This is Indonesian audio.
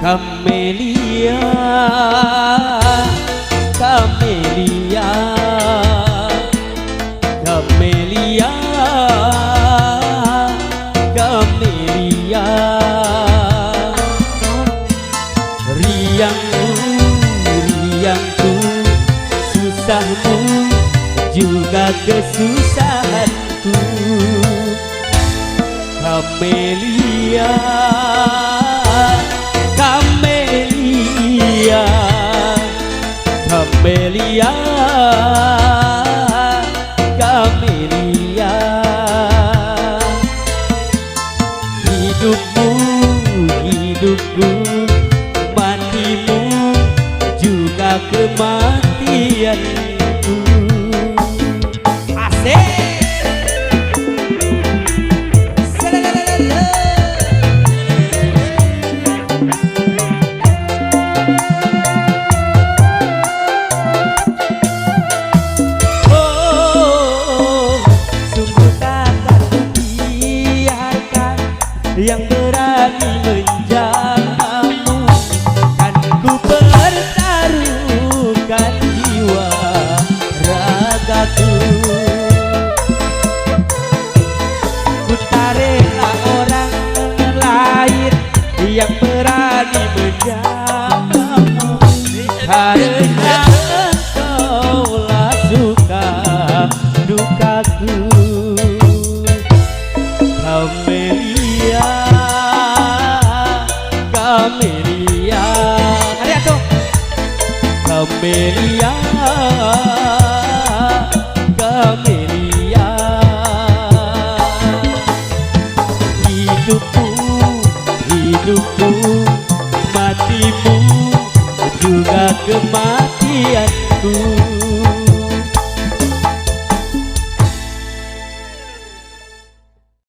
Camelia, Camelia, Camelia, Camelia. Riangku, riangku, susahmu juga kesusahanku. Camelia, Camelia, Camelia, Camelia. Hidupmu, hidupku, matimu juga kematianku. Asik. Yang berani menjagamu, kan ku pertaruhkan jiwa ragaku. Ku tariklah orang lain yang berani menjagamu, karena engkaulah suka dukaku. Camelia, Camelia, Ariato. Camelia, Camelia. Hidupku, hidupku, matimu juga kematianku.